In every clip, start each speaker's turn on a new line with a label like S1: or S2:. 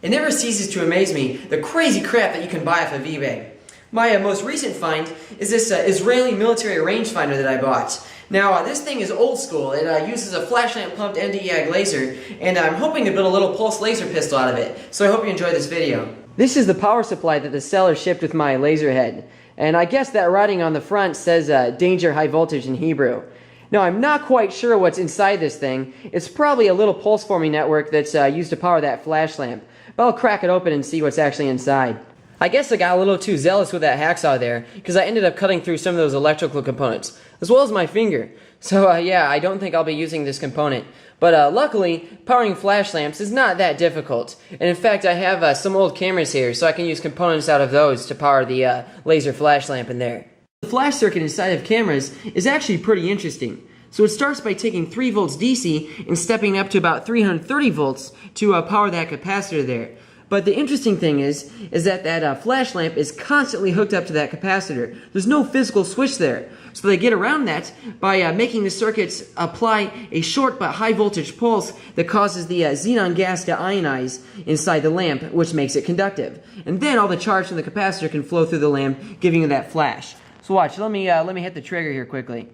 S1: It never ceases to amaze me, the crazy crap that you can buy off of eBay. My most recent find is this Israeli military rangefinder that I bought. Now, this thing is old school. It uses a flash lamp pumped Nd:YAG laser, and I'm hoping to build a little pulse laser pistol out of it, so I hope you enjoy this video. This is the power supply that the seller shipped with my laser head, and I guess that writing on the front says danger high voltage in Hebrew. Now, I'm not quite sure what's inside this thing. It's probably a little pulse forming network that's used to power that flash lamp. But I'll crack it open and see what's actually inside. I guess I got a little too zealous with that hacksaw there, because I ended up cutting through some of those electrical components, as well as my finger. So yeah, I don't think I'll be using this component. But luckily, powering flash lamps is not that difficult. And in fact, I have some old cameras here, so I can use components out of those to power the laser flash lamp in there. The flash circuit inside of cameras is actually pretty interesting. So it starts by taking 3 volts DC and stepping up to about 330 volts to power that capacitor there. But the interesting thing is that flash lamp is constantly hooked up to that capacitor. There's no physical switch there. So they get around that by making the circuits apply a short but high voltage pulse that causes the xenon gas to ionize inside the lamp, which makes it conductive. And then all the charge from the capacitor can flow through the lamp, giving you that flash. So watch, let me hit the trigger here quickly.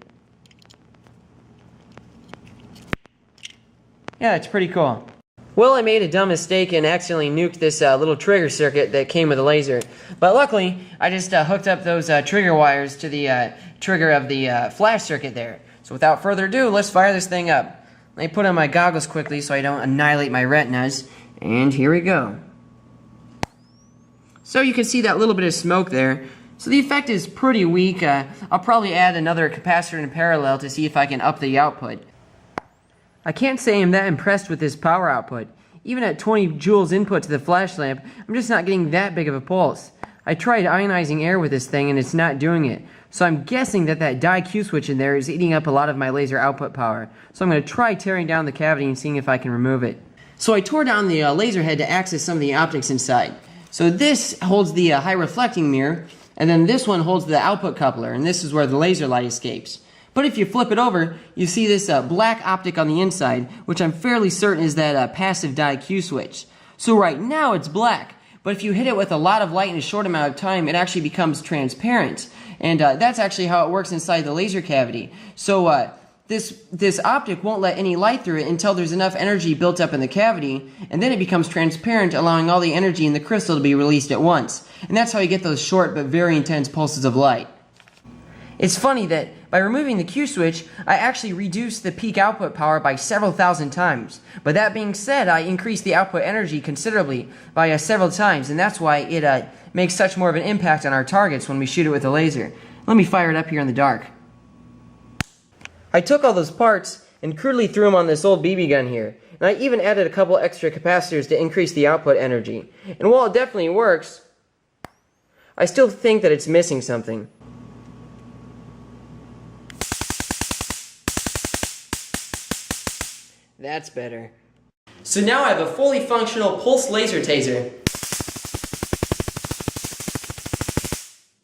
S1: Yeah, it's pretty cool. Well, I made a dumb mistake and accidentally nuked this little trigger circuit that came with a laser. But luckily, I just hooked up those trigger wires to the trigger of the flash circuit there. So without further ado, let's fire this thing up. Let me put on my goggles quickly so I don't annihilate my retinas. And here we go. So you can see that little bit of smoke there. So the effect is pretty weak. I'll probably add another capacitor in parallel to see if I can up the output. I can't say I'm that impressed with this power output. Even at 20 joules input to the flash lamp, I'm just not getting that big of a pulse. I tried ionizing air with this thing and it's not doing it. So I'm guessing that dye-Q switch in there is eating up a lot of my laser output power. So I'm going to try tearing down the cavity and seeing if I can remove it. So I tore down the laser head to access some of the optics inside. So this holds the high reflecting mirror, and then this one holds the output coupler, and this is where the laser light escapes. But if you flip it over, you see this black optic on the inside, which I'm fairly certain is that passive dye-Q switch. So right now it's black, but if you hit it with a lot of light in a short amount of time, it actually becomes transparent. And that's actually how it works inside the laser cavity. So this optic won't let any light through it until there's enough energy built up in the cavity, and then it becomes transparent, allowing all the energy in the crystal to be released at once. And that's how you get those short but very intense pulses of light. It's funny that by removing the Q switch, I actually reduced the peak output power by several thousand times. But that being said, I increased the output energy considerably by several times, and that's why it makes such more of an impact on our targets when we shoot it with a laser. Let me fire it up here in the dark. I took all those parts and crudely threw them on this old BB gun here, and I even added a couple extra capacitors to increase the output energy. And while it definitely works, I still think that it's missing something. That's better. So now I have a fully functional pulse laser taser.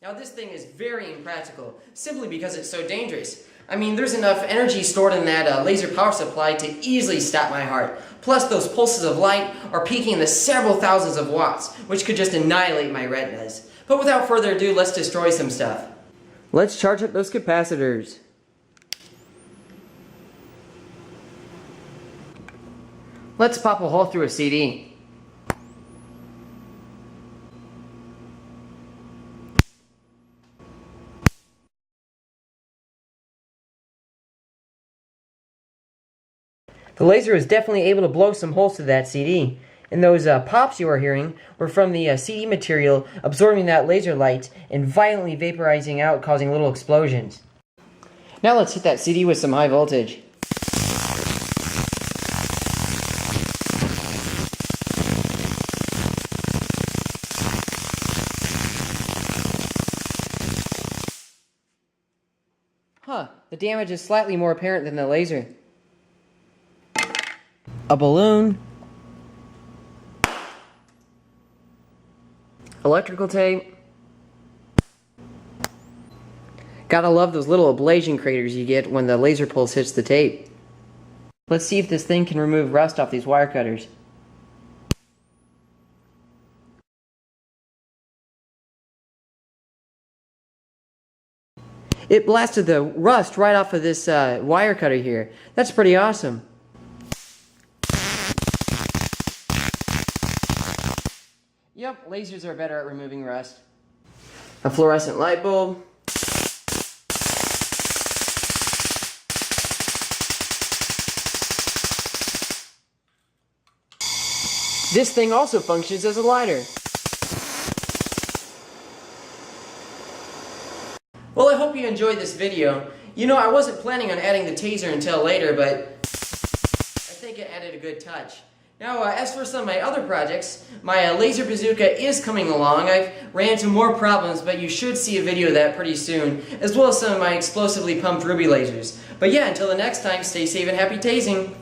S1: Now this thing is very impractical, simply because it's so dangerous. I mean, there's enough energy stored in that laser power supply to easily stop my heart. Plus those pulses of light are peaking in the several thousands of watts, which could just annihilate my retinas. But without further ado, let's destroy some stuff. Let's charge up those capacitors. Let's pop a hole through a CD. The laser is definitely able to blow some holes to that CD. And those pops you are hearing were from the CD material absorbing that laser light and violently vaporizing out, causing little explosions. Now let's hit that CD with some high voltage. Huh, the damage is slightly more apparent than the laser. A balloon. Electrical tape. Gotta love those little ablation craters you get when the laser pulse hits the tape. Let's see if this thing can remove rust off these wire cutters. it blasted the rust right off of this wire cutter here. That's pretty awesome. Yep, lasers are better at removing rust. A fluorescent light bulb. This thing also functions as a lighter. Well, I hope you enjoyed this video. You know, I wasn't planning on adding the taser until later, but I think it added a good touch. Now, as for some of my other projects, my laser bazooka is coming along. I've ran into more problems, but you should see a video of that pretty soon, as well as some of my explosively pumped ruby lasers. But yeah, until the next time, stay safe and happy tasing!